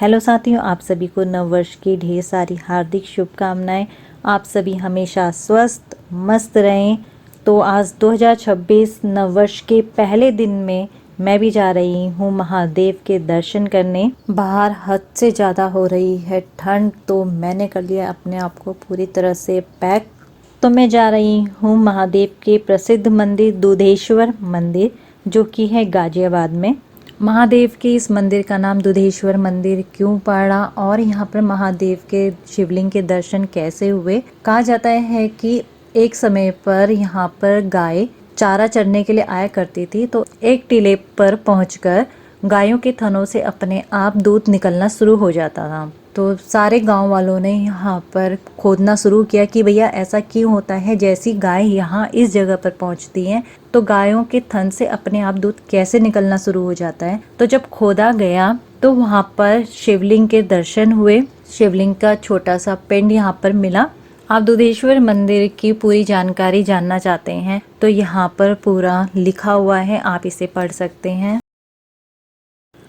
Hello साथियों, आप सभी को नववर्ष की ढेर सारी हार्दिक शुभकामनाएं। आप सभी हमेशा स्वस्थ मस्त रहें। तो आज 2026 नववर्ष के पहले दिन में मैं भी जा रही हूँ महादेव के दर्शन करने। बाहर हद से ज़्यादा हो रही है ठंड, तो मैंने कर लिया अपने आप को पूरी तरह से पैक। तो मैं जा रही हूँ महादेव के प्रसिद्ध मंदिर दुधेश्वर मंदिर, जो कि है गाजियाबाद में। महादेव के इस मंदिर का नाम दुधेश्वर मंदिर क्यों पड़ा और यहाँ पर महादेव के शिवलिंग के दर्शन कैसे हुए? कहा जाता है कि एक समय पर यहाँ पर गाय चारा चरने के लिए आया करती थी, तो एक टीले पर पहुंचकर गायों के थनों से अपने आप दूध निकलना शुरू हो जाता था। तो सारे गांव वालों ने यहाँ पर खोदना शुरू किया कि भैया ऐसा क्यों होता है, जैसी गाय यहाँ इस जगह पर पहुँचती हैं तो गायों के थन से अपने आप दूध कैसे निकलना शुरू हो जाता है। तो जब खोदा गया तो वहाँ पर शिवलिंग के दर्शन हुए। शिवलिंग का छोटा सा पिंड यहाँ पर मिला। आप दुधेश्वर मंदिर की पूरी जानकारी जानना चाहते हैं तो यहाँ पर पूरा लिखा हुआ है, आप इसे पढ़ सकते हैं।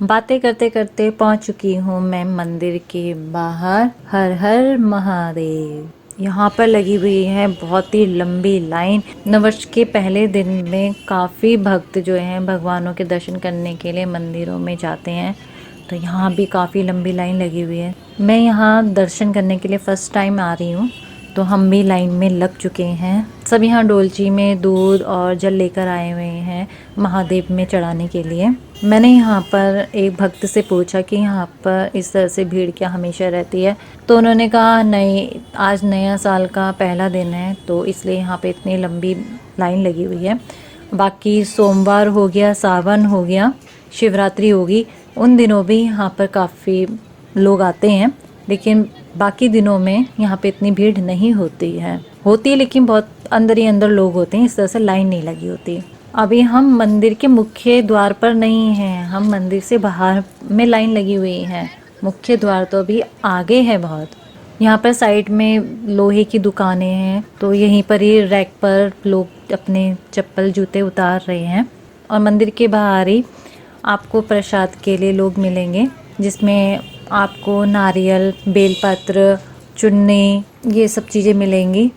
बातें करते करते पहुंच चुकी हूँ मैं मंदिर के बाहर। हर हर महादेव। यहाँ पर लगी हुई है बहुत ही लंबी लाइन। नववर्ष के पहले दिन में काफ़ी भक्त जो हैं भगवानों के दर्शन करने के लिए मंदिरों में जाते हैं, तो यहाँ भी काफ़ी लंबी लाइन लगी हुई है। मैं यहाँ दर्शन करने के लिए फ़र्स्ट टाइम आ रही हूँ, तो हम भी लाइन में लग चुके हैं। सब यहाँ डोलची में दूध और जल लेकर आए हुए हैं महादेव में चढ़ाने के लिए। मैंने यहाँ पर एक भक्त से पूछा कि यहाँ पर इस तरह से भीड़ क्या हमेशा रहती है, तो उन्होंने कहा नहीं, आज नया साल का पहला दिन है तो इसलिए यहाँ पे इतनी लंबी लाइन लगी हुई है। बाकी सोमवार हो गया, सावन हो गया, शिवरात्रि होगी, उन दिनों भी यहाँ पर काफ़ी लोग आते हैं, लेकिन बाकी दिनों में यहाँ पे इतनी भीड़ नहीं होती है लेकिन बहुत अंदर ही अंदर लोग होते हैं, इस तरह से लाइन नहीं लगी होती। अभी हम मंदिर के मुख्य द्वार पर नहीं हैं, हम मंदिर से बाहर में लाइन लगी हुई है। मुख्य द्वार तो अभी आगे है बहुत। यहाँ पर साइड में लोहे की दुकानें हैं, तो यहीं पर ही रैक पर लोग अपने चप्पल जूते उतार रहे हैं। और मंदिर के बाहर ही आपको प्रसाद के लिए लोग मिलेंगे, जिसमें आपको नारियल, बेलपत्र, चुन्नी, ये सब चीज़ें मिलेंगी।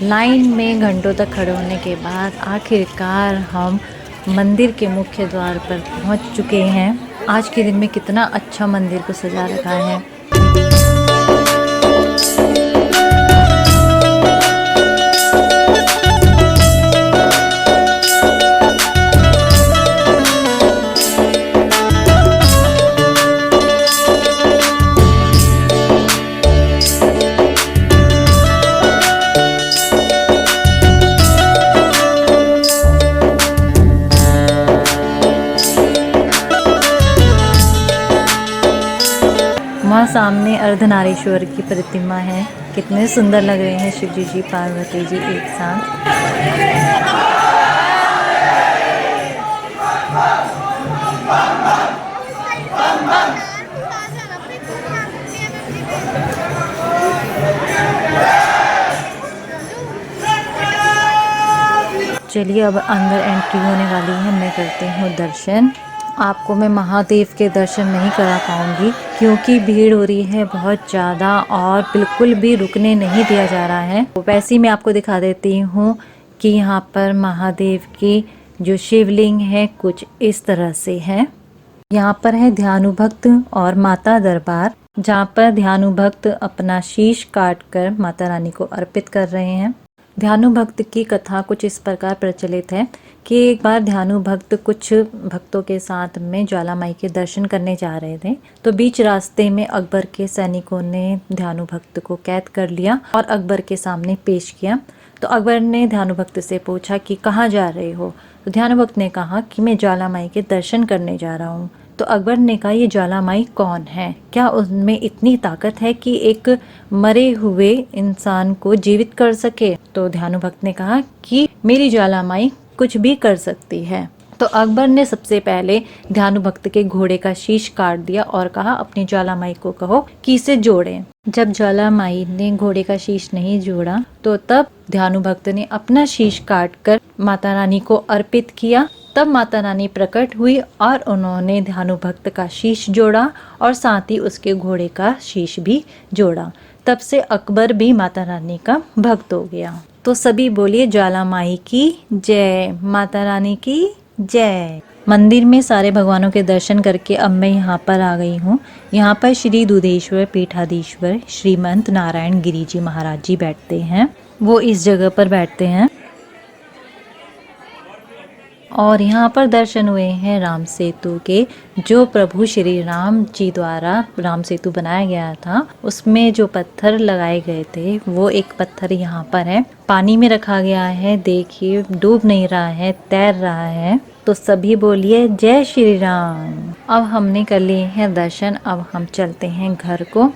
लाइन में घंटों तक खड़े होने के बाद आखिरकार हम मंदिर के मुख्य द्वार पर पहुंच चुके हैं। आज के दिन में कितना अच्छा मंदिर को सजा रखा है। वहाँ सामने अर्धनारीश्वर की प्रतिमा है, कितने सुंदर लग रहे हैं शिव जी पार्वती जी एक साथ। चलिए अब अंदर एंट्री होने वाली है, मैं करती हूँ दर्शन। आपको मैं महादेव के दर्शन नहीं करा पाऊंगी क्योंकि भीड़ हो रही है बहुत ज़्यादा और बिल्कुल भी रुकने नहीं दिया जा रहा है। तो वैसे ही मैं आपको दिखा देती हूँ कि यहाँ पर महादेव की जो शिवलिंग है कुछ इस तरह से है। यहाँ पर है ध्यानुभक्त और माता दरबार, जहाँ पर ध्यानुभक्त अपना शीश काट कर माता रानी को अर्पित कर रहे हैं। ध्यानुभक्त की कथा कुछ इस प्रकार प्रचलित है कि एक बार ध्यानुभक्त कुछ भक्तों के साथ में ज्वाला माई के दर्शन करने जा रहे थे, तो बीच रास्ते में अकबर के सैनिकों ने ध्यानुभक्त को कैद कर लिया और अकबर के सामने पेश किया। तो अकबर ने ध्यानुभक्त से पूछा कि कहाँ जा रहे हो? तो ध्यानुभक्त ने कहा कि मैं ज्वाला माई के दर्शन करने जा रहा हूँ। तो अकबर ने कहा ये ज्वाला माई कौन है? क्या उनमें इतनी ताकत है कि एक मरे हुए इंसान को जीवित कर सके? तो ध्यानुभक्त ने कहा कि मेरी ज्वाला माई कुछ भी कर सकती है। तो अकबर ने सबसे पहले ध्यानुभक्त के घोड़े का शीश काट दिया और कहा अपनी ज्वाला माई को कहो कि इसे जोड़े। जब ज्वाला माई ने घोड़े का शीश नहीं जोड़ा तो तब ध्यानुभक्त ने अपना शीश काट कर माता रानी को अर्पित किया। तब माता रानी प्रकट हुई और उन्होंने ध्यानुभक्त का शीश जोड़ा और साथ ही उसके घोड़े का शीश भी जोड़ा। तब से अकबर भी माता रानी का भक्त हो गया। तो सभी बोलिए ज्वाला माई की जय, माता रानी की जय। मंदिर में सारे भगवानों के दर्शन करके अब मैं यहाँ पर आ गई हूँ। यहाँ पर श्री दूधेश्वर पीठाधीश्वर श्रीमंत नारायण गिरी जी महाराज जी बैठते हैं। वो इस जगह पर बैठते हैं और यहाँ पर दर्शन हुए हैं राम सेतु के, जो प्रभु श्री राम जी द्वारा राम सेतु बनाया गया था। उसमें जो पत्थर लगाए गए थे वो एक पत्थर यहाँ पर है, पानी में रखा गया है। देखिए डूब नहीं रहा है, तैर रहा है। तो सभी बोलिए जय श्री राम। अब हमने कर लिए हैं दर्शन, अब हम चलते हैं घर को।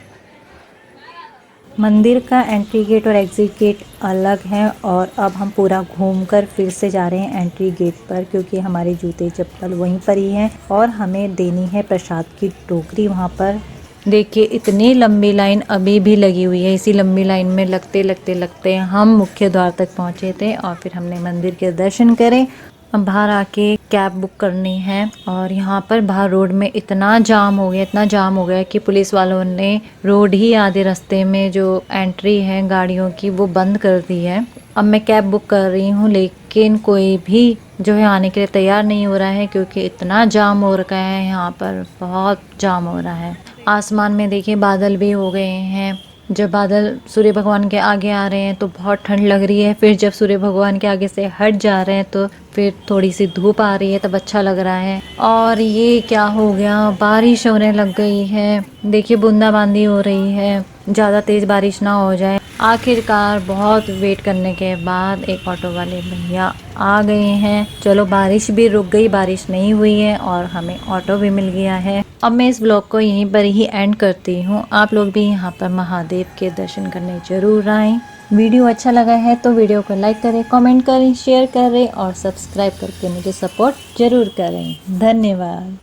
मंदिर का एंट्री गेट और एग्जिट गेट अलग है और अब हम पूरा घूमकर फिर से जा रहे हैं एंट्री गेट पर, क्योंकि हमारे जूते चप्पल वहीं पर ही हैं और हमें देनी है प्रसाद की टोकरी वहाँ पर। देखिए इतनी लंबी लाइन अभी भी लगी हुई है। इसी लंबी लाइन में लगते हम मुख्य द्वार तक पहुँचे थे और फिर हमने मंदिर के दर्शन करे। अब बाहर आके कैब बुक करनी है और यहाँ पर बाहर रोड में इतना जाम हो गया कि पुलिस वालों ने रोड ही आधे रास्ते में जो एंट्री है गाड़ियों की वो बंद कर दी है। अब मैं कैब बुक कर रही हूँ लेकिन कोई भी जो है आने के लिए तैयार नहीं हो रहा है, क्योंकि इतना जाम हो रखा है, यहाँ पर बहुत जाम हो रहा है। आसमान में देखिए बादल भी हो गए हैं। जब बादल सूर्य भगवान के आगे आ रहे हैं तो बहुत ठंड लग रही है, फिर जब सूर्य भगवान के आगे से हट जा रहे हैं तो फिर थोड़ी सी धूप आ रही है, तब अच्छा लग रहा है। और ये क्या हो गया, बारिश होने लग गई है। देखिए बूंदाबांदी हो रही है, ज़्यादा तेज़ बारिश ना हो जाए। आखिरकार बहुत वेट करने के बाद एक ऑटो वाले भैया आ गए हैं। चलो बारिश भी रुक गई, बारिश नहीं हुई है और हमें ऑटो भी मिल गया है। अब मैं इस ब्लॉग को यहीं पर ही एंड करती हूँ। आप लोग भी यहाँ पर महादेव के दर्शन करने जरूर आएँ। वीडियो अच्छा लगा है तो वीडियो को लाइक करें, कमेंट करें, शेयर करें और सब्सक्राइब करके मुझे सपोर्ट जरूर करें। धन्यवाद।